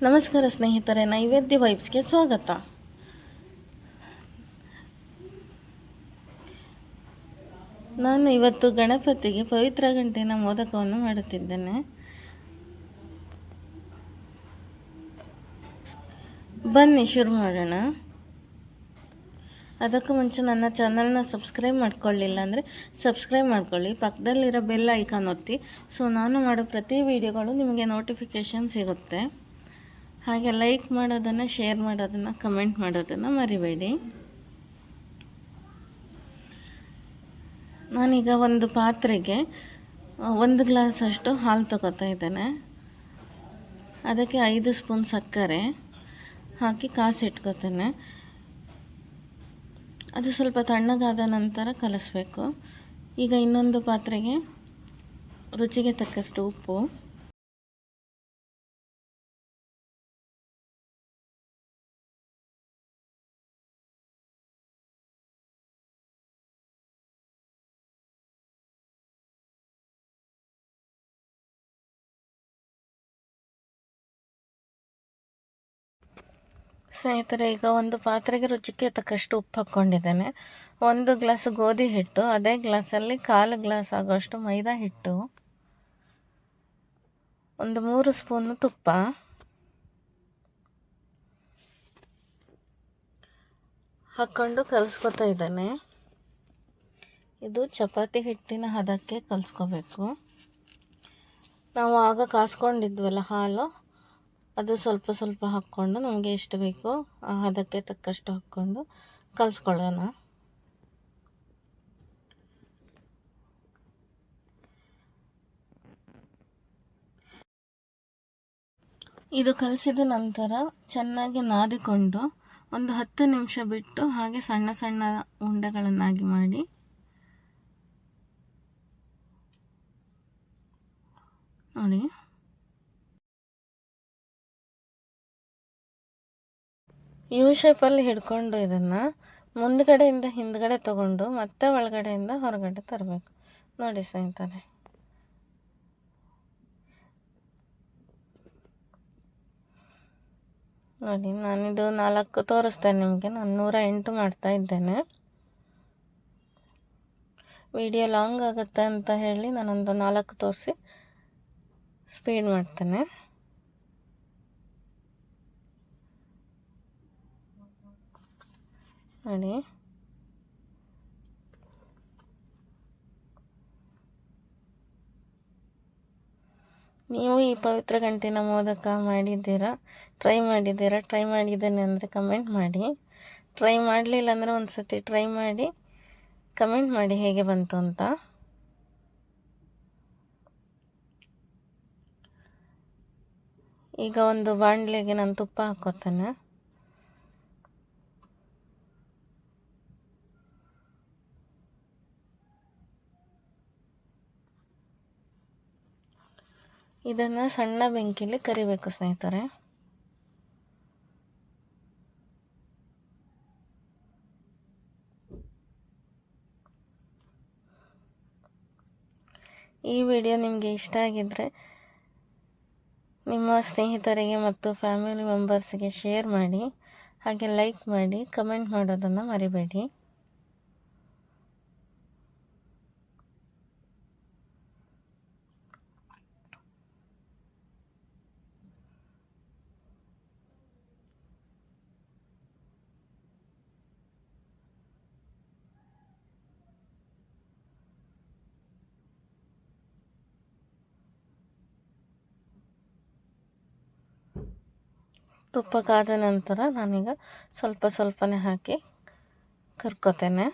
ನಮಸ್ಕಾರ ಸ್ನೇಹಿತರೆ, ನೈವೇದ್ಯ ವೈಬ್ಸ್ಗೆ ಸ್ವಾಗತ. ನಾನು ಇವತ್ತು ಗಣಪತಿಗೆ ಪವಿತ್ರ ಗಂಟಿನ ಮೋದಕವನ್ನು ಮಾಡುತ್ತಿದ್ದೇನೆ. ಬನ್ನಿ ಶುರು ಮಾಡೋಣ. ಅದಕ್ಕೂ ಮುಂಚೆ ನನ್ನ ಚಾನಲ್ನ ಸಬ್ಸ್ಕ್ರೈಬ್ ಮಾಡ್ಕೊಳ್ಳಿಲ್ಲ ಅಂದರೆ ಸಬ್ಸ್ಕ್ರೈಬ್ ಮಾಡ್ಕೊಳ್ಳಿ, ಪಕ್ಕದಲ್ಲಿರೋ ಬೆಲ್ ಐಕಾನ್ ಒತ್ತಿ. ಸೊ ನಾನು ಮಾಡೋ ಪ್ರತಿ ವಿಡಿಯೋಗಳು ನಿಮಗೆ ನೋಟಿಫಿಕೇಷನ್ ಸಿಗುತ್ತೆ. ಹಾಗೆ ಲೈಕ್ ಮಾಡೋದನ್ನು, ಶೇರ್ ಮಾಡೋದನ್ನು, ಕಮೆಂಟ್ ಮಾಡೋದನ್ನು ಮರಿಬೇಡಿ. ನಾನೀಗ ಒಂದು ಪಾತ್ರೆಗೆ 1 ಗ್ಲಾಸಷ್ಟು ಹಾಲು ತಗೋತಾ ಇದ್ದೇನೆ. ಅದಕ್ಕೆ 5 ಸ್ಪೂನ್ ಸಕ್ಕರೆ ಹಾಕಿ ಕಾಸಿಟ್ಕೋತೇನೆ. ಅದು ಸ್ವಲ್ಪ ತಣ್ಣಗಾದ ನಂತರ ಕಲಿಸ್ಬೇಕು. ಈಗ ಇನ್ನೊಂದು ಪಾತ್ರೆಗೆ ರುಚಿಗೆ ತಕ್ಕಷ್ಟು ಉಪ್ಪು, ಸ್ನೇಹಿತರೆ, ಈಗ ಒಂದು ಪಾತ್ರೆಗೆ ರುಚಿಗೆ ತಕ್ಕಷ್ಟು ಉಪ್ಪು ಹಾಕ್ಕೊಂಡಿದ್ದೇನೆ. 1 ಗ್ಲಾಸ್ ಗೋಧಿ ಹಿಟ್ಟು, ಅದೇ ಗ್ಲಾಸಲ್ಲಿ 1/4 ಗ್ಲಾಸ್ ಆಗೋಷ್ಟು ಮೈದಾ ಹಿಟ್ಟು, ಒಂದು 3 ಸ್ಪೂನು ತುಪ್ಪ, ಹಾಕ್ಕೊಂಡು ಕಲಿಸ್ಕೊತಾ ಇದ್ದೇನೆ. ಇದು ಚಪಾತಿ ಹಿಟ್ಟಿನ ಹದಕ್ಕೆ ಕಲಿಸ್ಕೋಬೇಕು. ನಾವು ಆಗ ಕಾಸ್ಕೊಂಡಿದ್ವಲ್ಲ ಹಾಲು, ಅದು ಸ್ವಲ್ಪ ಸ್ವಲ್ಪ ಹಾಕ್ಕೊಂಡು ನಮಗೆ ಎಷ್ಟು ಬೇಕೋ ಆ ಹದಕ್ಕೆ ತಕ್ಕಷ್ಟು ಹಾಕ್ಕೊಂಡು ಕಲಿಸ್ಕೊಳ್ಳೋಣ. ಇದು ಕಲಿಸಿದ ನಂತರ ಚೆನ್ನಾಗಿ ನಾದಿಕೊಂಡು ಒಂದು 10 ನಿಮಿಷ ಬಿಟ್ಟು ಹಾಗೆ ಸಣ್ಣ ಸಣ್ಣ ಉಂಡೆಗಳನ್ನಾಗಿ ಮಾಡಿ ನೋಡಿ. ಯು ಶೇಪಲ್ಲಿ ಹಿಡ್ಕೊಂಡು ಇದನ್ನು ಮುಂದ್ಗಡೆಯಿಂದ ಹಿಂದ್ಗಡೆ ತಗೊಂಡು ಮತ್ತೆ ಒಳಗಡೆಯಿಂದ ಹೊರಗಡೆ ತರಬೇಕು. ನೋಡಿ ಸ್ನೇಹಿತರೆ, ನೋಡಿ ನಾನಿದು 4 ತೋರಿಸ್ತೇನೆ ನಿಮಗೆ. ನಾನು 108 ಮಾಡ್ತಾ ಇದ್ದೇನೆ. ವಿಡಿಯೋ ಲಾಂಗ್ ಆಗುತ್ತೆ ಅಂತ ಹೇಳಿ ನಾನೊಂದು 4 ತೋರಿಸಿ ಸ್ಪೀಡ್ ಮಾಡ್ತೇನೆ. ನೋಡಿ, ನೀವು ಈ ಪವಿತ್ರ ಗಂಟಿನ ಮೋದಕ ಮಾಡಿದ್ದೀರಾ, ಟ್ರೈ ಮಾಡಿದ್ದೇನೆ ಅಂದರೆ ಕಮೆಂಟ್ ಮಾಡಿ. ಟ್ರೈ ಮಾಡಲಿಲ್ಲ ಅಂದರೆ ಒಂದು ಸತಿ ಟ್ರೈ ಮಾಡಿ ಕಮೆಂಟ್ ಮಾಡಿ ಹೇಗೆ ಬಂತು ಅಂತ. ಈಗ ಒಂದು ಬಾಣಲೆಗೆ ನಾನು ತುಪ್ಪ ಹಾಕ್ಕೋತೇನೆ. ಇದನ್ನು ಸಣ್ಣ ಬೆಂಕಿಲಿ ಕರಿಬೇಕು ಸ್ನೇಹಿತರೆ. ಈ ವಿಡಿಯೋ ನಿಮಗೆ ಇಷ್ಟ ಆಗಿದ್ದರೆ ನಿಮ್ಮ ಸ್ನೇಹಿತರಿಗೆ ಮತ್ತು ಫ್ಯಾಮಿಲಿ ಮೆಂಬರ್ಸ್ಗೆ ಶೇರ್ ಮಾಡಿ, ಹಾಗೆ ಲೈಕ್ ಮಾಡಿ, ಕಮೆಂಟ್ ಮಾಡೋದನ್ನು ಮರಿಬೇಡಿ. ತುಪ್ಪ ಕಾದ ನಂತರ ನಾನೀಗ ಸ್ವಲ್ಪ ಸ್ವಲ್ಪನೇ ಹಾಕಿ ಕರ್ಕೋತೇನೆ.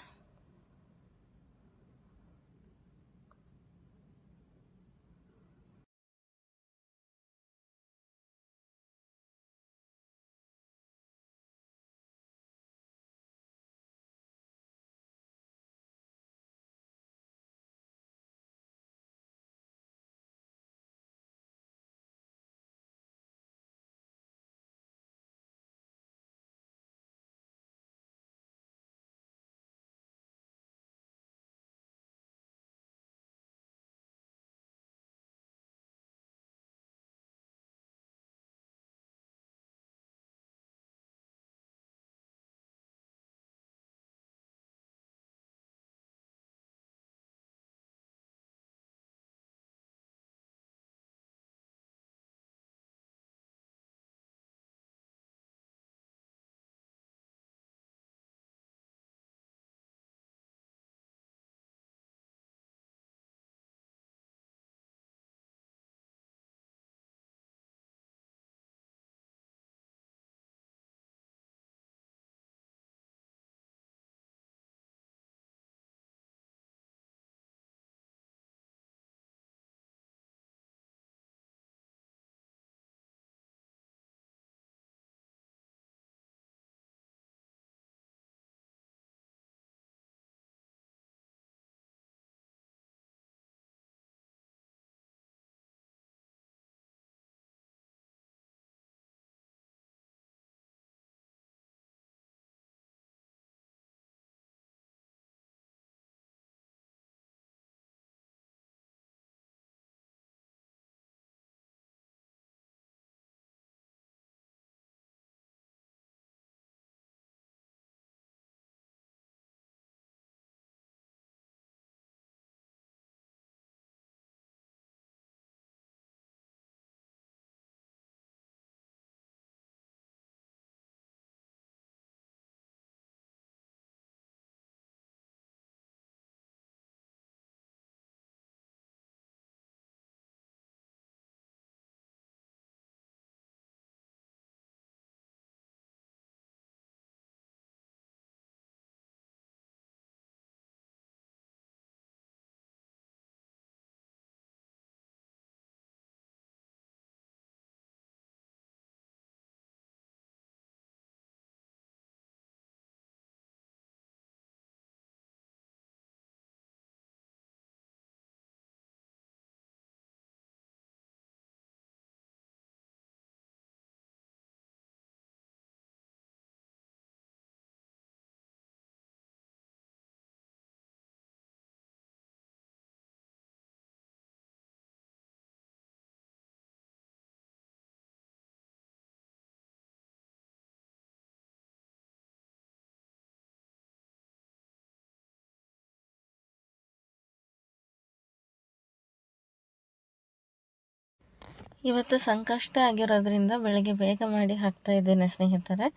ಇವತ್ತು ಸಂಕಷ್ಟ ಆಗಿರೋದ್ರಿಂದ ಬೆಳಗ್ಗೆ ಬೇಗ ಮಾಡಿ ಹಾಕ್ತಾ ಇದ್ದೇನೆ ಸ್ನೇಹಿತರೆ.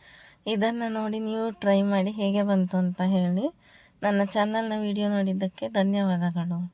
ಇದನ್ನು ನೋಡಿ ನೀವು ಟ್ರೈ ಮಾಡಿ ಹೇಗೆ ಬಂತು ಅಂತ ಹೇಳಿ. ನನ್ನ ಚಾನಲ್ನ ವಿಡಿಯೋ ನೋಡಿದ್ದಕ್ಕೆ ಧನ್ಯವಾದಗಳು.